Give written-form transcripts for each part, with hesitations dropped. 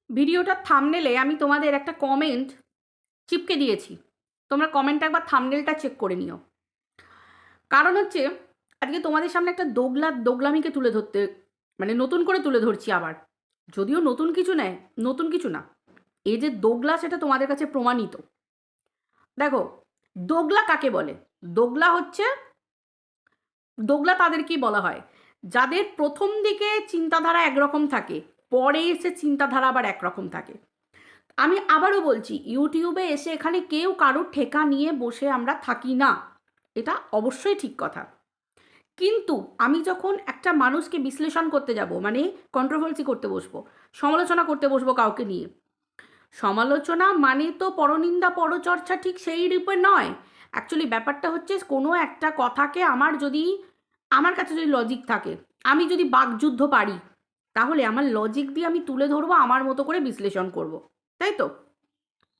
ভিডিওটার থাম্বনেলে আমি তোমাদের একটা কমেন্ট চিপকে দিয়েছি। তোমরা কমেন্টটা একবার থাম্বনেলটা চেক করে নিও। কারণ হচ্ছে আজকে তোমাদের সামনে একটা দোগলামিকে তুলে ধরতে, মানে নতুন করে তুলে ধরছি আবার। যদিও নতুন কিছু নেয়, নতুন কিছু না, এই যে দোগলা সেটা তোমাদের কাছে প্রমাণিত। দেখো, দোগলা কাকে বলে? দোগলা হচ্ছে, দোগলা তাদেরকেই বলা হয় যাদের প্রথম দিকে চিন্তাধারা একরকম থাকে, পরে এসে চিন্তাধারা আবার একরকম থাকে। আমি আবারও বলছি, ইউটিউবে এসে এখানে কেউ কারোর ঠেকা নিয়ে বসে আমরা থাকি না, এটা অবশ্যই ঠিক কথা। কিন্তু আমি যখন একটা মানুষকে বিশ্লেষণ করতে যাব, মানে কন্ট্রোভার্সি করতে বসবো, সমালোচনা করতে বসবো কাউকে নিয়ে, সমালোচনা মানে তো পরনিন্দা পরচর্চা ঠিক সেই রূপে নয়। অ্যাকচুয়ালি ব্যাপারটা হচ্ছে কোনো একটা কথাকে আমার কাছে যদি লজিক থাকে, আমি যদি বাকযুদ্ধ পারি, তাহলে আমার লজিক দিয়ে আমি তুলে ধরবো, আমার মতো করে বিশ্লেষণ করব, তাই তো?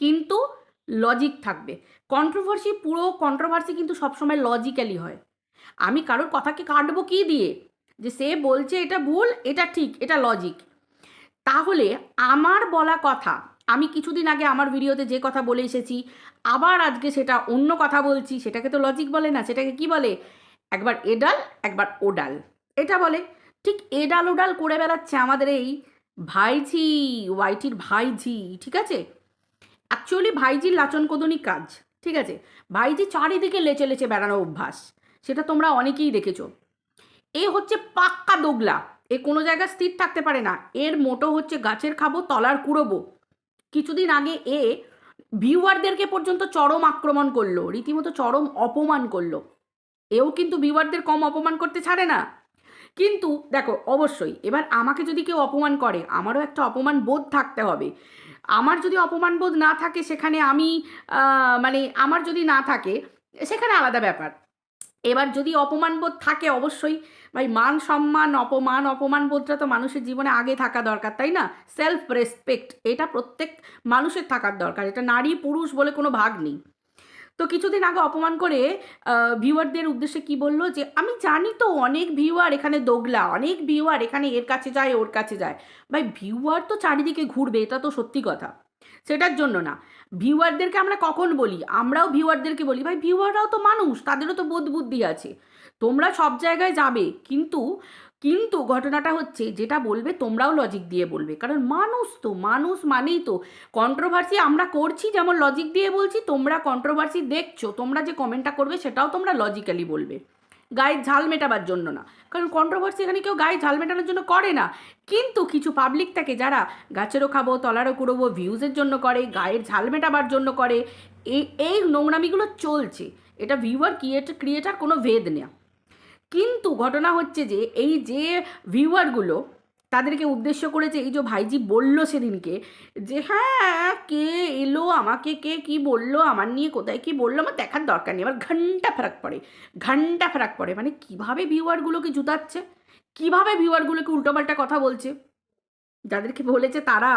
কিন্তু লজিক থাকবে। পুরো কন্ট্রোভার্সি কিন্তু সবসময় লজিক্যালি হয়। আমি কারোর কথাকে কাটবো কি দিয়ে? যে সে বলছে এটা ভুল, এটা ঠিক, এটা লজিক। তাহলে আমার বলা কথা, আমি কিছুদিন আগে আমার ভিডিওতে যে কথা বলে এসেছি, আবার আজকে সেটা অন্য কথা বলছি, সেটাকে তো লজিক বলে না, সেটাকে কি বলে? একবার এডাল, একবার ওডাল, এটা বলে। ঠিক এডাল ওডাল করে বেড়াচ্ছে আমাদের এই ভাইঝি, ওয়াইটির ভাইঝি, ঠিক আছে? অ্যাকচুয়ালি ভাইজির লাচনকোদনী কাজ, ঠিক আছে? ভাইজি চারিদিকে লেচে লেচে বেড়ানো অভ্যাস, সেটা তোমরা অনেকেই দেখেছো। এ হচ্ছে পাক্কা দোগলা, এ কোনো জায়গায় স্থির থাকতে পারে না। এর মোটো হচ্ছে গাছের খাবো, তলার কুড়োবো। কিছুদিন আগে এ ভিউয়ারদেরকে পর্যন্ত চরম আক্রমণ করলো, রীতিমতো চরম অপমান করলো। এও কিন্তু ভিউয়ারদের কম অপমান করতে ছাড়ে না। কিন্তু দেখো, অবশ্যই এবার আমাকে যদি কেউ অপমান করে, আমারও একটা অপমান বোধ থাকতে হবে। আমার যদি অপমান বোধ না থাকে, সেখানে আমি মানে আমার যদি না থাকে, সেখানে আলাদা ব্যাপার। এবার যদি অপমান বোধ থাকে, অবশ্যই ভাই, মান সম্মান অপমান বোধটা তো মানুষের জীবনে আগে থাকা দরকার, তাই না? সেলফ রেসপেক্ট, এটা প্রত্যেক মানুষের থাকার দরকার, এটা নারী পুরুষ বলে কোনো ভাগ নেই। তো কিছুদিন আগে অপমান করে ভিউয়ারদের উদ্দেশ্যে কি বললো, যে আমি জানি তো অনেক ভিউয়ার এখানে দোগলা, অনেক ভিউয়ার এখানে এর কাছে যায়, ওর কাছে যায়। ভাই, ভিউয়ার তো চারিদিকে ঘুরবে, এটা তো সত্যি কথা। সেটার জন্য না, ভিউয়ারদেরকে আমরা কখন বলি, আমরাও ভিউয়ারদেরকে বলি ভাই, ভিউয়াররাও তো মানুষ, তাদেরও তো বোধ বুদ্ধি আছে। তোমরা সব জায়গায় যাবে, কিন্তু কিন্তু ঘটনাটা হচ্ছে, যেটা বলবে তোমরাও লজিক দিয়ে বলবে, কারণ মানুষ তো, মানুষ মানেই তো কন্ট্রোভার্সি আমরা করছি, যেমন লজিক দিয়ে বলছি, তোমরা কন্ট্রোভার্সি দেখছো, তোমরা যে কমেন্টটা করবে সেটাও তোমরা লজিক্যালি বলবে, গায়ে ঝাল মেটাবার জন্য না। কারণ কন্ট্রোভার্সি এখানে কেউ গায়ে ঝাল মেটানোর জন্য করে না। কিন্তু কিছু পাবলিক থাকে যারা গাছেরও খাবো, তলারও কুড়োবো, ভিউজের জন্য করে, গায়ের ঝাল মেটাবার জন্য করে। এই নোংরামিগুলো চলছে, এটা ভিউয়ার ক্রিয়েটার কোনো ভেদ নেই। কিন্তু ঘটনা হচ্ছে যে এই যে ভিউয়ারগুলো, তাদেরকে উদ্দেশ্য করেছে এই যে ভাইজি বলল সেদিনকে, যে হ্যাঁ কে এলো, আমাকে কে কি বললো, আমার নিয়ে কোথায় কি বললো, আমার দেখার দরকার নেই, আমার ঘন্টা ফেরাক পড়ে, ঘন্টা ফেরাক পড়ে। মানে কিভাবে ভিউয়ারগুলোকে জুতাচ্ছে, কিভাবে ভিউয়ারগুলোকে উল্টোপাল্টা কথা বলছে। যাদেরকে বলেছে তারা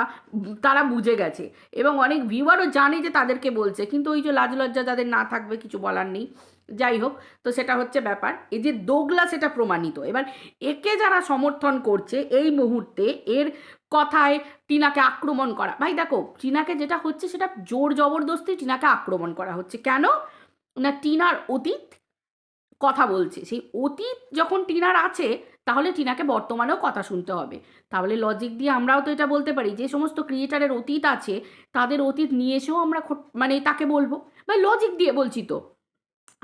তারা বুঝে গেছে, এবং অনেক ভিউয়ারও জানে যে তাদেরকে বলছে, কিন্তু ওই যে লাজ লজ্জা যাদের না থাকবে, কিছু বলার নেই। যাই হোক, তো সেটা হচ্ছে ব্যাপার, এই যে দোগলা সেটা প্রমাণিত। এবার একে যারা সমর্থন করছে এই মুহূর্তে, এর কথায় টিনাকে আক্রমণ করা, ভাই দেখো, টিনাকে যেটা হচ্ছে সেটা জোর জবরদস্তি টিনাকে আক্রমণ করা হচ্ছে। কেন না, টিনার অতীত কথা বলছে, সেই অতীত যখন টিনার আছে, তাহলে টিনাকে বর্তমানেও কথা শুনতে হবে। তাহলে লজিক দিয়ে আমরাও তো এটা বলতে পারি, যে সমস্ত ক্রিয়েটারের অতীত আছে, তাদের অতীত নিয়ে এসেও আমরা মানে তাকে বলবো। ভাই লজিক দিয়ে বলছি তো,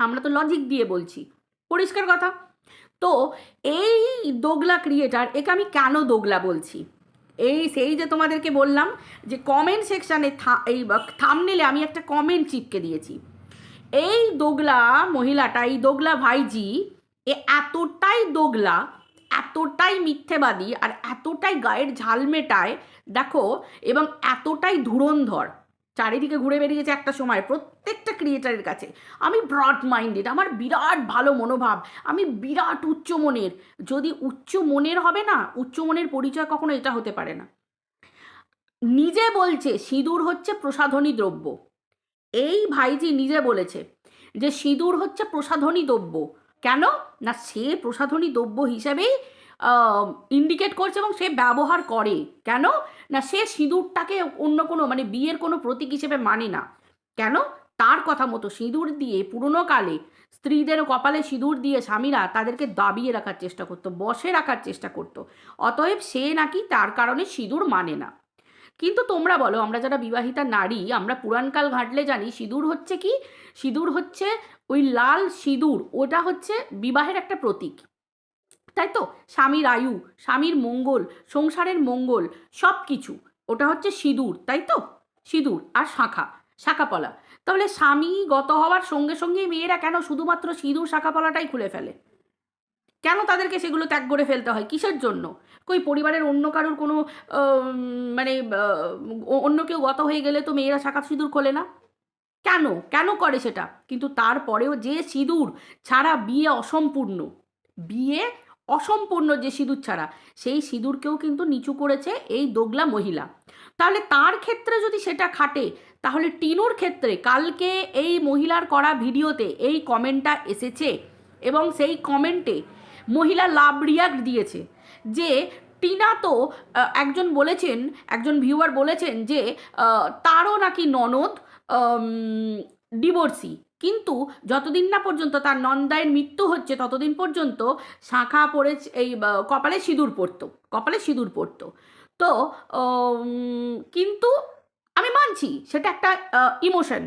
আমরা তো লজিক দিয়ে বলছি, পরিষ্কার কথা। তো এই দোগলা ক্রিয়েটার, একে আমি কেন দোগলা বলছি, এই সেই যে তোমাদেরকে বললাম, যে কমেন্ট সেকশানে এই থাম্বনেলে আমি একটা কমেন্ট চিপকে দিয়েছি। এই দোগলা মহিলাটা, এই দোগলা ভাইজি, এ এতটাই দোগলা, এতটাই মিথ্যেবাদী, আর এতটাই গায়ের ঝাল মেটায়, দেখো, এবং এতটাই ধুরন্ধর, চারিদিকে ঘুরে বেরিয়েছে একটা সময় প্রত্যেকটা ক্রিয়েটারের কাছে। আমি ব্রড মাইন্ডেড, আমার বিরাট ভালো মনোভাব, আমি বিরাট উচ্চ মনের। যদি উচ্চ মনের হবে না, উচ্চ মনের পরিচয় কখনো এটা হতে পারে না। নিজে বলছে সিঁদুর হচ্ছে প্রসাধনী দ্রব্য, এই ভাইজি নিজে বলেছে যে সিঁদুর হচ্ছে প্রসাধনী দ্রব্য। কেন না, সে প্রসাধনী দ্রব্য হিসেবেই ইন্ডিকেট করছে এবং সে ব্যবহার করে। কেন না, সে সিঁদুরটাকে অন্য কোনো মানে বিয়ের কোনো প্রতীক হিসেবে মানে না। কেন, তার কথা মতো সিঁদুর দিয়ে পুরোনো কালে স্ত্রীদের কপালে সিঁদুর দিয়ে স্বামীরা তাদেরকে দাবিয়ে রাখার চেষ্টা করতো, বসে রাখার চেষ্টা করতো। অতএব সে নাকি তার কারণে সিঁদুর মানে না। কিন্তু তোমরা বলো, আমরা যারা বিবাহিতা নারী, আমরা পুরাণকাল ঘাঁটলে জানি সিঁদুর হচ্ছে কি, সিঁদুর হচ্ছে ওই লাল সিঁদুর, ওটা হচ্ছে বিবাহের একটা প্রতীক, তাই তো? স্বামীর আয়ু, স্বামীর মঙ্গল, সংসারের মঙ্গল, সব কিছু ওটা হচ্ছে সিঁদুর, তাই তো? সিঁদুর আর শাঁখা, শাঁখাপলা। তাহলে স্বামী গত হওয়ার সঙ্গে সঙ্গেই মেয়েরা কেন শুধুমাত্র সিঁদুর শাঁখাপলাটাই খুলে ফেলে? কেন তাদেরকে সেগুলো ত্যাগ করে ফেলতে হয়? কিসের জন্য? কই পরিবারের অন্য কারোর কোনো মানে অন্য কেউ গত হয়ে গেলে তো মেয়েরা শাঁখা সিঁদুর খোলে না? কেন কেন করে সেটা? কিন্তু তারপরেও যে সিঁদুর ছাড়া বিয়ে অসম্পূর্ণ, বিয়ে অসম্পূর্ণ যে সিঁদুর ছাড়া, সেই সিঁদুরকেও কিন্তু নিচু করেছে এই দোগলা মহিলা। তাহলে তার ক্ষেত্রে যদি সেটা খাটে, তাহলে টিনুর ক্ষেত্রে কালকে এই মহিলার করা ভিডিওতে এই কমেন্টটা এসেছে এবং সেই কমেন্টে মহিলা লাভ রিয়াক্ট দিয়েছে যে টিনা তো একজন বলেছেন, একজন ভিউয়ার বলেছেন যে তারও নাকি ননদ ডিভোর্সি, কিন্তু যতদিন না পর্যন্ত তার নন্দায়ের মৃত্যু হচ্ছে ততদিন পর্যন্ত শাঁখা পরে এই কপালে সিঁদুর পরতো, কপালে সিঁদুর পরতো। তো কিন্তু আমি মানছি সেটা একটা ইমোশন,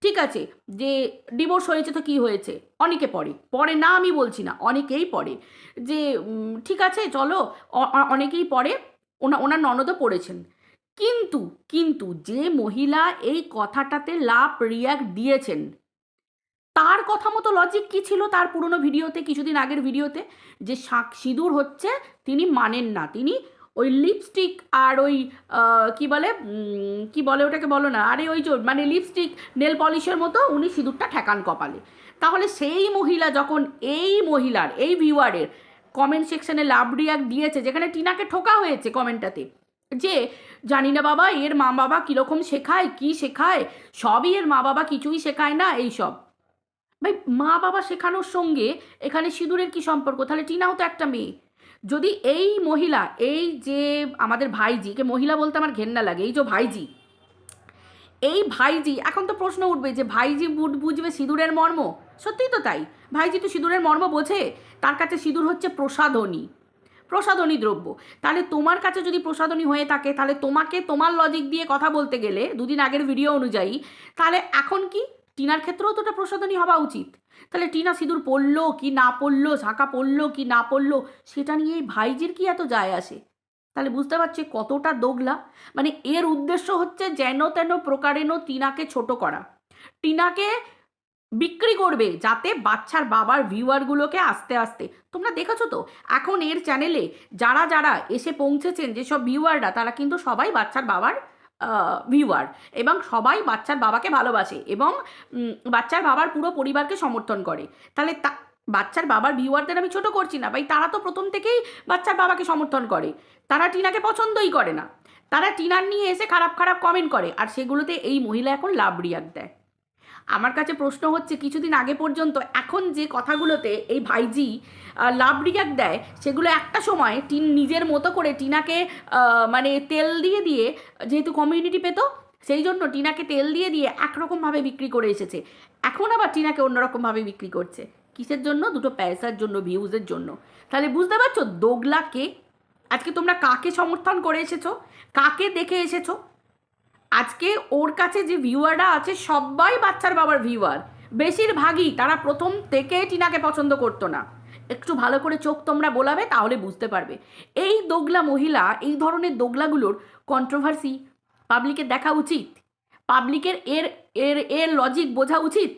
ঠিক আছে, যে ডিভোর্স হয়েছে তো কী হয়েছে, অনেকে পড়ে, পড়ে না আমি বলছি না, অনেকেই পড়ে, যে ঠিক আছে চলো, অনেকেই পড়ে, ওনার ননদও পড়েছেন। কিন্তু কিন্তু যে মহিলা এই কথাটাতে লাভ রিয়াক্ট দিয়েছেন, তার কথা মতো লজিক কী ছিল তার পুরনো ভিডিওতে, কিছুদিন আগের ভিডিওতে, যে সিঁদুর হচ্ছে তিনি মানেন না, তিনি ওই লিপস্টিক আর ওই কি বলে ওটাকে, বলো না, আরে ওই যে মানে লিপস্টিক নেল পলিশের মতো উনি সিঁদুরটা ঠেকান কপালে। তাহলে সেই মহিলা যখন এই মহিলার, এই ভিউয়ারের কমেন্ট সেকশনে লাভ রিয়াক্ট দিয়েছে, যেখানে টিনাকে ঠোকা হয়েছে কমেন্টটাতে, যে জানি না বাবা এর মা বাবা কীরকম শেখায়, কি শেখায়, সবই এর মা বাবা, কিছুই শেখায় না এইসব। ভাই মা বাবা শেখানোর সঙ্গে এখানে সিঁদুরের কি সম্পর্ক? তাহলে টিনাও তো একটা মেয়ে। যদি এই মহিলা, এই যে আমাদের ভাইজিকে মহিলা বলতে আমার ঘেন্না লাগে, এই যে ভাইজি, এই ভাইজি, এখন তো প্রশ্ন উঠবে যে ভাইজি বুঝবে সিঁদুরের মর্ম। সত্যিই তো তাই, ভাইজি তো সিঁদুরের মর্ম বোঝে, তার কাছে সিঁদুর হচ্ছে প্রসাধনী, প্রসাধনী দ্রব্য। তাহলে তোমার কাছে যদি প্রসাধনী হয়ে থাকে, তাহলে তোমাকে তোমার লজিক দিয়ে কথা বলতে গেলে, দুদিন আগের ভিডিও অনুযায়ী, তাহলে এখন কি টিনার ক্ষেত্রেও তো ওটা প্রসাধনী হওয়া উচিত। তাহলে টিনা সিঁদুর পরলো কি না পরলো, শাঁখা পরলো কি না পরলো, সেটা নিয়ে এই ভাইজির কি এত যায় আসে? তাহলে বুঝতে পারছি কতটা দোগলা। মানে এর উদ্দেশ্য হচ্ছে যেন তেন প্রকারেণ টিনাকে ছোট করা, টিনাকে বিক্রি করবে, যাতে বাচ্চার বাবার ভিউয়ারগুলোকে আস্তে আস্তে, তোমরা দেখেছো তো এখন এর চ্যানেলে যারা যারা এসে পৌঁছেছেন, যেসব ভিউয়াররা, তারা কিন্তু সবাই বাচ্চার বাবার ভিউয়ার, এবং সবাই বাচ্চার বাবাকে ভালোবাসে এবং বাচ্চার বাবার পুরো পরিবারকে সমর্থন করে। তাহলে বাচ্চার বাবার ভিউয়ারদের আমি ছোট করছি না ভাই, তারা তো প্রথম থেকেই বাচ্চার বাবাকে সমর্থন করে, তারা টিনাকে পছন্দই করে না, তারা টিনার নিয়ে এসে খারাপ খারাপ কমেন্ট করে, আর সেগুলোতে এই মহিলা এখন লাভ রিয়াক্ট দেয়। আমার কাছে প্রশ্ন হচ্ছে, কিছুদিন আগে পর্যন্ত এখন যে কথাগুলোতে এই ভাইজি লাভ রিয়াক্ট দেয়, সেগুলো একটা সময় নিজের মতো করে টিনাকে মানে তেল দিয়ে দিয়ে, যেহেতু কমিউনিটি পেত সেই জন্য টিনাকে তেল দিয়ে দিয়ে একরকমভাবে বিক্রি করে এসেছে, এখন আবার টিনাকে অন্যরকমভাবে বিক্রি করছে। কিসের জন্য? দুটো পয়সার জন্য, ভিউজের জন্য। তাহলে বুঝতে পারছো দোগলা কে? আজকে তোমরা কাকে সমর্থন করে এসেছো, কাকে দেখে এসেছো? আজকে ওর কাছে যে ভিউয়াররা আছে সবাই বাচ্চার বাবার ভিউয়ার, বেশিরভাগই তারা প্রথম থেকে টিনাকে পছন্দ করতো না। একটু ভালো করে চোখ তোমরা বোলাবে তাহলে বুঝতে পারবে। এই দোগলা মহিলা, এই ধরনের দোগলাগুলোর কন্ট্রোভার্সি পাবলিকের দেখা উচিত, পাবলিকের এর এর এর লজিক বোঝা উচিত।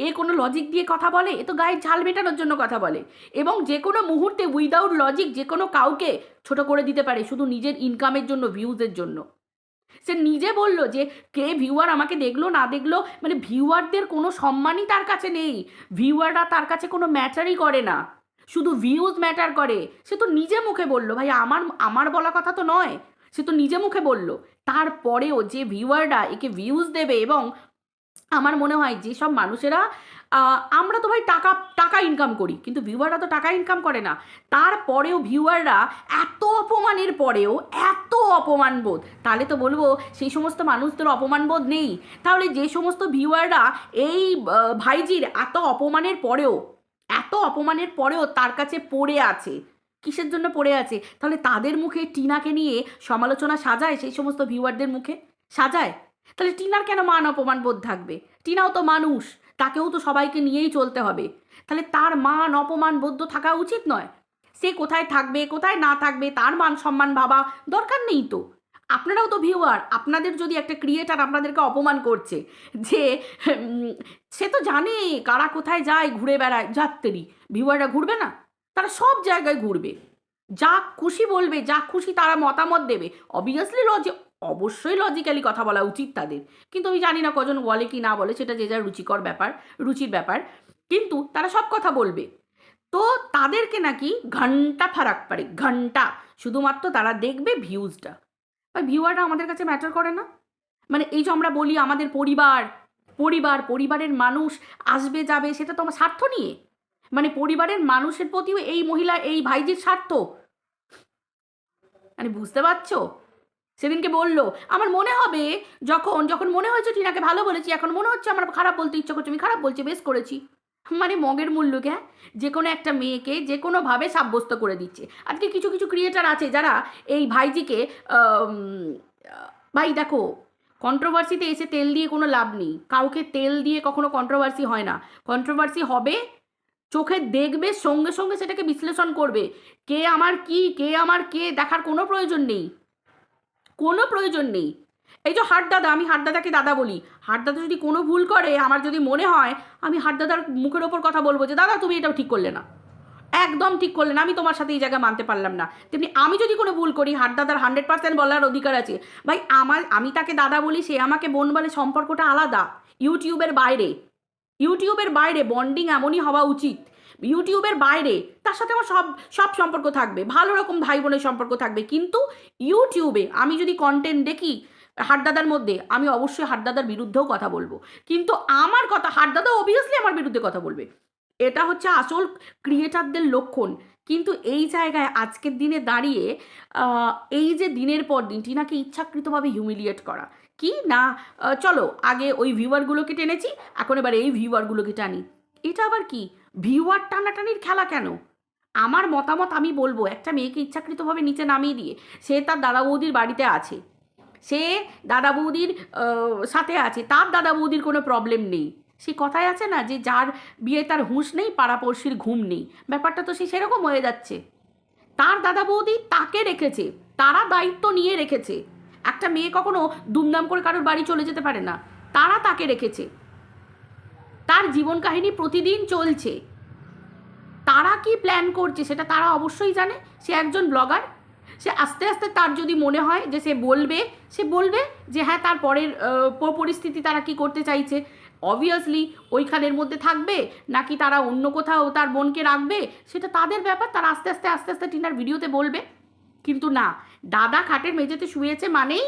এ কোনো লজিক দিয়ে কথা বলে? এ তো গায়ে ঝাল মেটানোর জন্য কথা বলে, এবং যে কোনো মুহূর্তে উইদাউট লজিক যে কোনো কাউকে ছোট করে দিতে পারে শুধু নিজের ইনকামের জন্য, ভিউজের জন্য। সে নিজে বললো যে কে ভিউয়ার আমাকে দেখলো না দেখলো, মানে ভিউয়ারদের কোনো সম্মানই তার কাছে নেই, ভিউয়াররা তার কাছে কোনো ম্যাটারই করে না, শুধু ভিউজ ম্যাটার করে। সে তো নিজে মুখে বললো, ভাই আমার বলা কথা তো নয়, সে তো নিজে মুখে বললো। তারপরেও যে ভিউয়াররা একে ভিউজ দেবে, এবং আমার মনে হয় যেসব মানুষেরা আমরা তো ভাই টাকা টাকা ইনকাম করি, কিন্তু ভিউয়াররা তো টাকা ইনকাম করে না। তারপরেও ভিউয়াররা এত অপমানের পরেও এত অপমানবোধ, তাহলে তো বলবো সেই সমস্ত মানুষদের অপমানবোধ নেই। তাহলে যে সমস্ত ভিউয়াররা এই ভাইজির এত অপমানের পরেও তার কাছে পড়ে আছে, কিসের জন্য পড়ে আছে? তাহলে তাদের মুখে টিনাকে নিয়ে সমালোচনা সাজায়, সেই সমস্ত ভিউয়ারদের মুখে সাজায়। তাহলে টিনার কেন মান অপমান বোধ থাকবে? টিনাও তো মানুষ, তাকেও তো সবাইকে নিয়েই চলতে হবে। তাহলে তার মান অপমান বোধ থাকা উচিত নয়? সে কোথায় থাকবে কোথায় না থাকবে তার মান সম্মান ভাবা দরকার নেই তো। আপনারাও তো ভিউয়ার, আপনাদের যদি একটা ক্রিয়েটার আপনাদেরকে অপমান করছে, যে সে তো জানে কারা কোথায় যায়, ঘুরে বেড়ায়, যাত্রী ভিউয়াররা ঘুরবে না? তারা সব জায়গায় ঘুরবে, যা খুশি বলবে, যা খুশি তারা মতামত দেবে। অবশ্যই লজিক্যালি কথা বলা উচিত তাদের, কিন্তু আমি জানি না কজন বলে কি না বলে, সেটা যে যার রুচির ব্যাপার, কিন্তু তারা সব কথা বলবে। তো তাদেরকে নাকি ঘন্টা ফারাক পারে, ঘন্টা, শুধুমাত্র তারা দেখবে ভিউজটা। আর ভিউয়াররা আমাদের কাছে ম্যাটার করে না? মানে এই যে আমরা বলি আমাদের পরিবারের মানুষ আসবে যাবে, সেটা তো আমার স্বার্থ নিয়ে, মানে পরিবারের মানুষের প্রতিও এই মহিলা এই ভাইজির স্বার্থ, মানে বুঝতে পারছো? সেদিনকে বললো আমার মনে হবে, যখন মনে হয়েছে টিনাকে ভালো বলেছি, এখন মনে হচ্ছে আমার খারাপ বলতে ইচ্ছা করছে, আমি খারাপ বলছি, বেশ করেছি। মানে মগের মূল্যকে, হ্যাঁ, যে কোনো একটা মেয়েকে যে কোনোভাবে সাব্যস্ত করে দিচ্ছে। আজকে কিছু কিছু ক্রিয়েটার আছে যারা এই ভাইজিকে ভাই দেখো, কন্ট্রোভার্সিতে এসে তেল দিয়ে কোনো লাভ নেই, কাউকে তেল দিয়ে কখনো কন্ট্রোভার্সি হয় না। কন্ট্রোভার্সি হবে, চোখে দেখবে, সঙ্গে সঙ্গে সেটাকে বিশ্লেষণ করবে। কে আমার কে দেখার কোনো প্রয়োজন নেই, কোনো প্রয়োজন নেই। এই যে হাটদাদা, আমি হাটদাদাকে দাদা বলি, হাটদাদা যদি কোনো ভুল করে, আমার যদি মনে হয়, আমি হাটদাদার মুখের ওপর কথা বলবো যে দাদা তুমি এটাও ঠিক করলে না, একদম ঠিক করলে না, আমি তোমার সাথে এই জায়গায় মানতে পারলাম না। তেমনি আমি যদি কোনো ভুল করি, হাটদাদার 100% বলার অধিকার আছে। ভাই আমি তাকে দাদা বলি, সে আমাকে বোন বলে, সম্পর্কটা আলাদা। ইউটিউবের বাইরে বন্ডিং এমনই হওয়া উচিত। ইউটিউবের বাইরে তার সাথে আমার সব সম্পর্ক থাকবে, ভালো রকম ভাই বোনের সম্পর্ক থাকবে, কিন্তু ইউটিউবে আমি যদি কন্টেন্ট দেখি হাটদাদার মধ্যে, আমি অবশ্যই হাটদাদার বিরুদ্ধেও কথা বলবো, কিন্তু আমার কথা হাটদাদা অবভিয়াসলি আমার বিরুদ্ধে কথা বলবে। এটা হচ্ছে আসল ক্রিয়েটারদের লক্ষণ। কিন্তু এই জায়গায় আজকের দিনে দাঁড়িয়ে এই যে দিনের পর দিন টিনাকে ইচ্ছাকৃতভাবে হিউমিলিয়েট করা, কি না, চলো আগে ওই ভিউয়ারগুলোকে টেনেছি, এখন এবার এই ভিউয়ারগুলোকে টানি, এটা আবার কি? ভিউয়ার টানাটানির খেলা কেন? আমার মতামত আমি বলবো, একটা মেয়েকে ইচ্ছাকৃতভাবে নিচে নামিয়ে দিয়ে, সে তার দাদা বৌদির বাড়িতে আছে, সে দাদা বৌদির সাথে আছে, তার দাদা বৌদির কোনো প্রবলেম নেই। সে কথায় আছে না যে যার বিয়ে তার হুঁশ নেই, পাড়াপড়শির ঘুম নেই, ব্যাপারটা তো সে সেরকম হয়ে যাচ্ছে। তার দাদা বৌদি তাকে রেখেছে, তারা দায়িত্ব নিয়ে রেখেছে। একটা মেয়ে কখনো দুমদাম করে কারোর বাড়ি চলে যেতে পারে না, তারা তাকে রেখেছে, তার জীবন কাহিনী প্রতিদিন চলছে, তারা কি প্ল্যান করছে সেটা তারা অবশ্যই জানে। সে একজন ব্লগার, সে আস্তে আস্তে তার যদি মনে হয় যে সে বলবে যে হ্যাঁ তার পরের পরিস্থিতি তারা কি করতে চাইছে, অবভিয়াসলি ওইখানের মধ্যে থাকবে নাকি তারা অন্য কোথাও তার বোনকে রাখবে, সেটা তাদের ব্যাপার, তারা আস্তে আস্তে টিনার ভিডিওতে বলবে। কিন্তু না, দাদা খাটের মেঝেতে শুয়েছে মানেই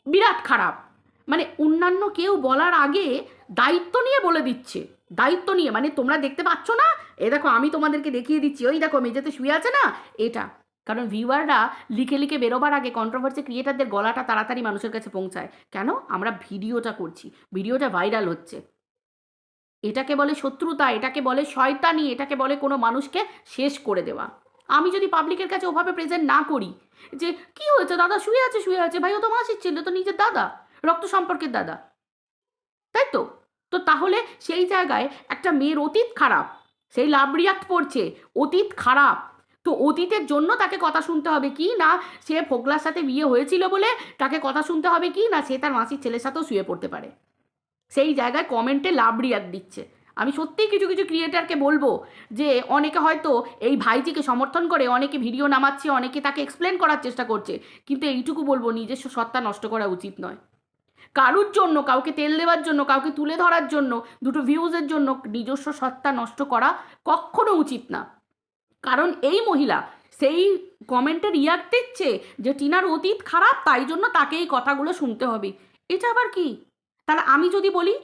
বিরাট খারাপ, মানে অন্যান্য কেউ বলার আগে দায়িত্ব নিয়ে বলে দিচ্ছে, দায়িত্ব নিয়ে, মানে তোমরা দেখতে পাচ্ছ না, এ দেখো আমি তোমাদেরকে দেখিয়ে দিচ্ছি, ওই দেখো মেঝেতে শুয়ে আছে না, এটা। কারণ ভিউয়াররা লিখে বেরোবার আগে কন্ট্রোভার্সি ক্রিয়েটারদের গলাটা তাড়াতাড়ি মানুষের কাছে পৌঁছায়। কেন? আমরা ভিডিওটা করছি, ভিডিওটা ভাইরাল হচ্ছে। এটাকে বলে শত্রুতা, এটাকে বলে শয়তানি, এটাকে বলে কোনো মানুষকে শেষ করে দেওয়া। আমি যদি পাবলিকের কাছে ওভাবে প্রেজেন্ট না করি যে কি হয়েছে দাদা শুয়ে আছে, ভাই ও তো মাসির ছেলে, তো নিজের দাদা, রক্ত সম্পর্কের দাদা, তাই তো? তো তাহলে সেই জায়গায় একটা মেয়ের অতীত খারাপ, সেই লাভ রিয়াক্ট পড়ছে, অতীত খারাপ, তো অতীতের জন্য তাকে কথা শুনতে হবে কি না, সে ফোকলার সাথে বিয়ে হয়েছিল বলে তাকে কথা শুনতে হবে কি না, সে তার মাসির ছেলের সাথেও শুয়ে পড়তে পারে। সেই জায়গায় কমেন্টে লাভ রিয়াক্ট দিচ্ছে। আমি সত্যিই কিছু কিছু ক্রিয়েটারকে বলবো যে অনেকে হয়তো এই ভাইজিকে সমর্থন করে, অনেকে ভিডিও নামাচ্ছে, অনেকে তাকে এক্সপ্লেন করার চেষ্টা করছে, কিন্তু এইটুকু বলবো নিজস্ব সত্তা নষ্ট করা উচিত নয়। কারুর জন্য, কাউকে তেল দেওয়ার জন্য, কাউকে তুলে ধরার জন্য, দুটো ভিউজের জন্য নিজস্ব সত্তা নষ্ট করা কখনো উচিত না। কারণ এই মহিলা সেই কমেন্টে রিয়াক্ট দিচ্ছে যে টিনার অতীত খারাপ, তাই জন্য তাকে এই কথাগুলো শুনতে হবে। এটা আবার কি? তাহলে আমি যদি বলি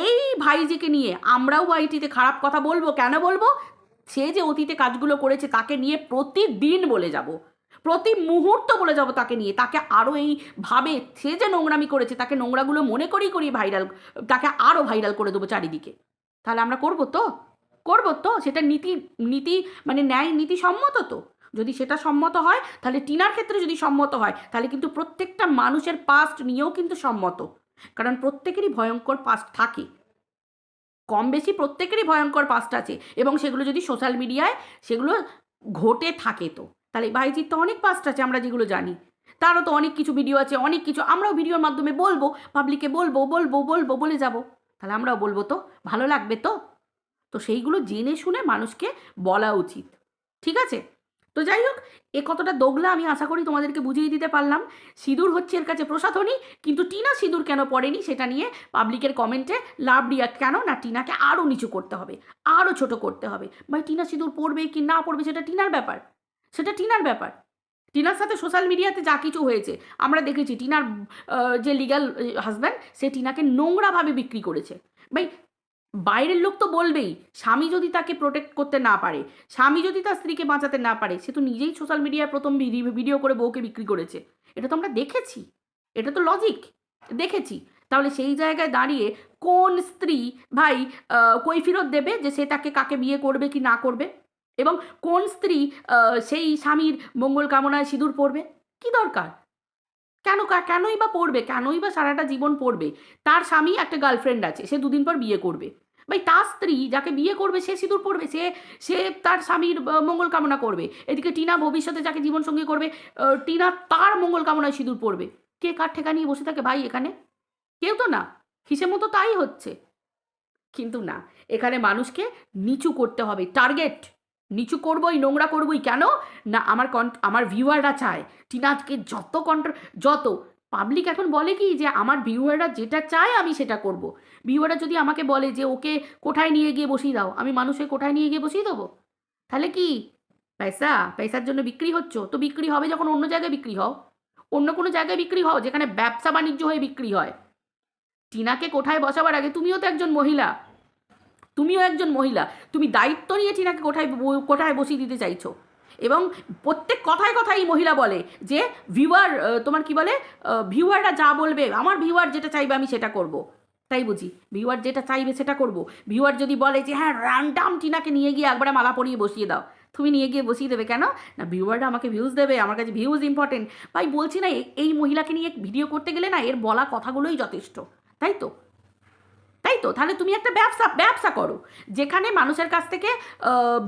এই ভাইজিকে নিয়ে আমরাও ওয়াইটিতে খারাপ কথা বলবো, কেন বলবো? সে যে অতীতে কাজগুলো করেছে তাকে নিয়ে প্রতিদিন বলে যাব, প্রতি মুহূর্ত বলে যাব তাকে নিয়ে, তাকে আরও এইভাবে সে যে নোংরামি করেছে তাকে নোংরাগুলো মনে করেই করি ভাইরাল, তাকে আরও ভাইরাল করে দেবো চারিদিকে। তাহলে আমরা করবো তো? করবো তো? সেটা নীতি নীতি মানে ন্যায় নীতি সম্মত তো? যদি সেটা সম্মত হয় তাহলে টিনার ক্ষেত্রে যদি সম্মত হয় তাহলে কিন্তু প্রত্যেকটা মানুষের পাস্ট নিয়েও কিন্তু সম্মত, কারণ প্রত্যেকেরই ভয়ঙ্কর পাস্ট থাকে, কম বেশি প্রত্যেকেরই ভয়ঙ্কর পাস্ট আছে, এবং সেগুলো যদি সোশ্যাল মিডিয়ায় সেগুলো ঘটে থাকে তো তাহলে ভাইজির তো অনেক পাস্ট আছে আমরা যেগুলো জানি, তারও তো অনেক কিছু ভিডিও আছে, অনেক কিছু আমরাও ভিডিওর মাধ্যমে বলবো, পাবলিকে বলবো বলবো বলবো বলে যাব, তাহলে আমরাও বলবো তো, ভালো লাগবে তো? তো সেইগুলো জেনে শুনে মানুষকে বলা উচিত, ঠিক আছে? তো যাই হোক, এ কতটা দোগলা আমি আশা করি তোমাদেরকে বুঝিয়ে দিতে পারলাম। সিঁদুর হচ্ছে এর কাছে প্রসাধনী, কিন্তু টিনা সিঁদুর কেন পড়েনি সেটা নিয়ে পাবলিকের কমেন্টে লাভ রিয়াক্ট কেন না, টিনাকে আরও নিচু করতে হবে, আরও ছোট করতে হবে। ভাই টিনা সিঁদুর পড়বে কি না পড়বে সেটা টিনার ব্যাপার, সেটা টিনার ব্যাপার। টিনার সাথে সোশ্যাল মিডিয়াতে যা কিছু হয়েছে আমরা দেখেছি, টিনার যে লিগ্যাল হাজব্যান্ড সে টিনাকে নোংরাভাবে বিক্রি করেছে। ভাই বাইরের লোক তো বলবেই, স্বামী যদি তাকে প্রোটেক্ট করতে না পারে, স্বামী যদি তার স্ত্রীকে বাঁচাতে না পারে, সে তো নিজেই সোশ্যাল মিডিয়ায় প্রথম ভিডিও করে বউকে বিক্রি করেছে, এটা তো আমরা দেখেছি, এটা তো লজিক দেখেছি। তাহলে সেই জায়গায় দাঁড়িয়ে কোন স্ত্রী ভাই কৈফিরত দেবে যে সে তাকে কাকে বিয়ে করবে কি না করবে, এবং কোন স্ত্রী সেই স্বামীর মঙ্গল কামনায় সিঁদুর পরবে? কি দরকার? কেন কেনই বা পড়বে, কেনই বা সারাটা জীবন পড়বে? তার স্বামী একটা গার্লফ্রেন্ড আছে, সে দুদিন পর বিয়ে করবে, ভাই তার স্ত্রী যাকে বিয়ে করবে সে সিঁদুর পড়বে, সে সে তার স্বামীর মঙ্গল কামনা করবে। এদিকে টিনা ভবিষ্যতে যাকে জীবনসঙ্গী করবে টিনা তার মঙ্গল কামনায় সিঁদুর পড়বে। কে কার ঠেকা নিয়ে বসে থাকে ভাই এখানে? কেউ তো না, হিসেব মতো তাই হচ্ছে। কিন্তু না, এখানে মানুষকে নিচু করতে হবে, টার্গেট নিচু করবই, নোংরা করবই, কেন না আমার ভিউয়াররা চায় টিনাকে যত পাবলিক এখন বলে কি যে আমার ভিউয়াররা যেটা চায় আমি সেটা করব। ভিউয়াররা যদি আমাকে বলে যে ওকে কোঠায় নিয়ে গিয়ে বসিয়ে দাও, আমি মানুষের কোঠায় নিয়ে গিয়ে বসিয়ে দেবো? তাহলে কি পয়সার জন্য বিক্রি হচ্ছ? তো বিক্রি হবে যখন অন্য জায়গায় বিক্রি হও, অন্য কোনো জায়গায় বিক্রি হও যেখানে ব্যবসা বাণিজ্য হয়ে বিক্রি হয়। টিনাকে কোঠায় বসাবার আগে তুমিও তো একজন মহিলা, তুমিও একজন মহিলা, তুমি দায়িত্ব নিয়ে টিনাকে কোঠায় বসিয়ে দিতে চাইছো, এবং প্রত্যেক কথায় কথায় মহিলা বলে যে ভিউয়ার তোমার কি বলে ভিউয়াররা যা বলবে, আমার ভিউয়ার যেটা চাইবে আমি সেটা করব। তাই বুঝি ভিউয়ার যেটা চাইবে সেটা করব? ভিউয়ার যদি বলে যে হ্যাঁ র্যান্ডাম টিনাকে নিয়ে গিয়ে একবারে মালা পরিয়ে বসিয়ে দাও, তুমি নিয়ে গিয়ে বসিয়ে দেবে কেন না? ভিউয়াররা আমাকে ভিউজ দেবে, আমার কাছে ভিউজ ইম্পর্টেন্ট। ভাই বলছি না, এই মহিলাকে নিয়ে ভিডিও করতে গেলে না এর বলা কথাগুলোই যথেষ্ট, তাই তো? তাই তো? তাহলে তুমি একটা ব্যবসা করো, যেখানে মানুষের কাছ থেকে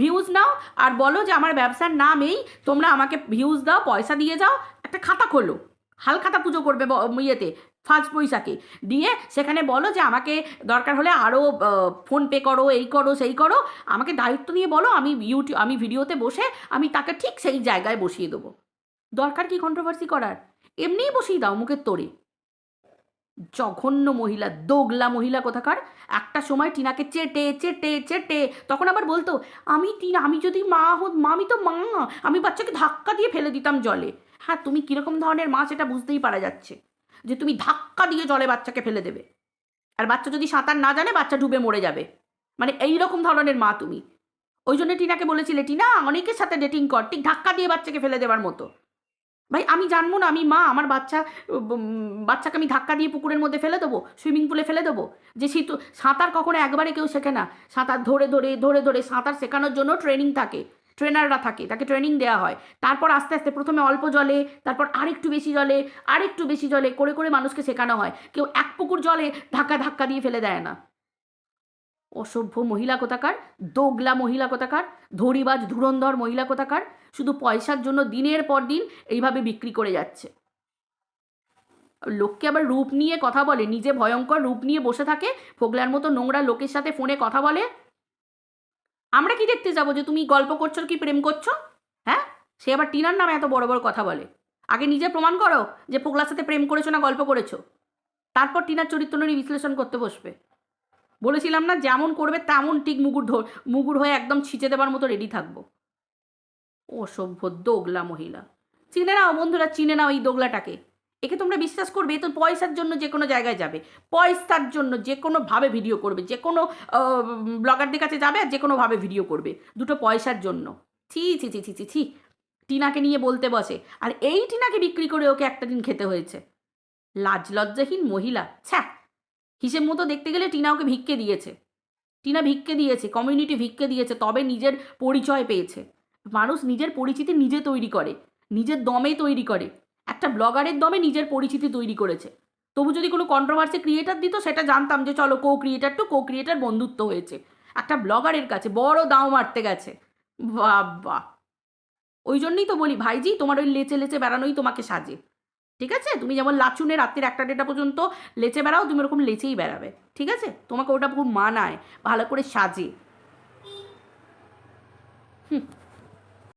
ভিউজ নাও আর বলো যে আমার ব্যবসার নাম এই, তোমরা আমাকে ভিউজ দাও, পয়সা দিয়ে যাও। একটা খাতা খোলো, হালখাতা পুজো করবে ইয়েতে ফার্স্ট পয়সাকে দিয়ে, সেখানে বলো যে আমাকে দরকার হলে আরও ফোনপে করো, এই করো সেই করো, আমাকে দায়িত্ব নিয়ে বলো, আমি ভিডিওতে বসে আমি তাকে ঠিক সেই জায়গায় বসিয়ে দেবো। দরকার কি কন্ট্রোভার্সি করার? এমনিই বসিয়ে দাও মুখের তোড়ে। জঘন্য মহিলা, দোগলা মহিলা কোথাকার। একটা সময় টিনাকে চেটে চেটে চেটে তখন আবার বলতো আমি যদি আমি তো মা, আমি বাচ্চাকে ধাক্কা দিয়ে ফেলে দিতাম জলে। হ্যাঁ, তুমি কীরকম ধরনের মা সেটা বুঝতেই পারা যাচ্ছে, যে তুমি ধাক্কা দিয়ে জলে বাচ্চাকে ফেলে দেবে, আর বাচ্চা যদি সাঁতার না জানে বাচ্চা ডুবে মরে যাবে, মানে এই রকম ধরনের মা তুমি। ওই জন্য টিনাকে বলেছিলে টিনা অনেকের সাথে ডেটিং কর, ঠিক ধাক্কা দিয়ে বাচ্চাকে ফেলে দেওয়ার মতো। ভাই আমি জানবো না, আমি মা, আমার বাচ্চাকে আমি ধাক্কা দিয়ে পুকুরের মধ্যে ফেলে দেবো, সুইমিং পুলে ফেলে দেবো? যে সাঁতার কখনো একবারে কেউ শেখে না, সাঁতার ধরে ধরে ধরে ধরে সাঁতার শেখানোর জন্য ট্রেনিং থাকে, ট্রেনাররা থাকে, তাকে ট্রেনিং দেওয়া হয়। তারপর আস্তে আস্তে প্রথমে অল্প জলে, তারপর আরেকটু বেশি জলে, আরেকটু বেশি জলে করে করে মানুষকে শেখানো হয়। কেউ এক পুকুর জলে ধাক্কা ধাক্কা দিয়ে ফেলে দেয় না। অসভ্য মহিলা কোথাকার, দোগলা মহিলা কোথাকার, ধরিবাজ ধুরন্ধর মহিলা কোথাকার, শুধু পয়সার জন্য দিনের পর দিন এইভাবে বিক্রি করে যাচ্ছে। লোককে আবার রূপ নিয়ে কথা বলে, নিজে ভয়ঙ্কর রূপ নিয়ে বসে থাকে, ফোগলার মতো নোংরা লোকের সাথে ফোনে কথা বলে। আমরা কি দেখতে যাবো যে তুমি গল্প করছো কি প্রেম করছো? হ্যাঁ, সে আবার টিনার নামে এত বড় বড় কথা বলে। আগে নিজে প্রমাণ করো যে ফোগলার সাথে প্রেম করেছো না গল্প করেছো, তারপর টিনার চরিত্র নিয়ে বিশ্লেষণ করতে বসবে। বলেছিলাম না, যেমন করবে তেমন ঠিক মুগুর হয়ে একদম ছিঁচে দেবার মতো রেডি থাকবো। অসভ্য দোগলা মহিলা। চিনে নাও বন্ধুরা, চিনে নাও এই দোগলাটাকে। একে তোমরা বিশ্বাস করবে? এ তো পয়সার জন্য যে কোনো জায়গায় যাবে, পয়সার জন্য যে কোনোভাবে ভিডিও করবে, যে কোনো ব্লগারদের কাছে যাবে আর যে কোনোভাবে ভিডিও করবে, দুটো পয়সার জন্য। ছি ছি ছি ছি ছি ছি। টিনাকে নিয়ে বলতে বসে, আর এই টিনাকে বিক্রি করে ওকে একটা দিন খেতে হয়েছে। লাজ লজ্জাহীন মহিলা, ছ্যা। হিসেব মতো দেখতে গেলে টিনা ওকে ভিক্ষে দিয়েছে, টিনা ভিক্ষে দিয়েছে, কমিউনিটি ভিক্ষে দিয়েছে, তবে নিজের পরিচয় পেয়েছে। মানুষ নিজের পরিচিতি নিজে তৈরি করে, নিজের দমে তৈরি করে। একটা ব্লগারের দমে নিজের পরিচিতি তৈরি করেছে। তবু যদি কোনো কন্ট্রোভার্সি ক্রিয়েটার দিত, সেটা জানতাম যে চলো কো ক্রিয়েটার টু কো ক্রিয়েটার বন্ধুত্ব হয়েছে। একটা ব্লগারের কাছে বড় দাও মারতে গেছে। বাবা, ওই জন্যই তো বলি ভাইজি, তোমার ওই লেচে লেচে বেড়ানোই তোমাকে সাজে। ঠিক আছে? তুমি যেমন লাচুনে রাত্রির 1টা পর্যন্ত লেচে বেড়াও, তুমি ওরকম লেচেই বেড়াবে। ঠিক আছে? তোমাকে ওটা খুব মানায়, ভালো করে সাজে। হুম।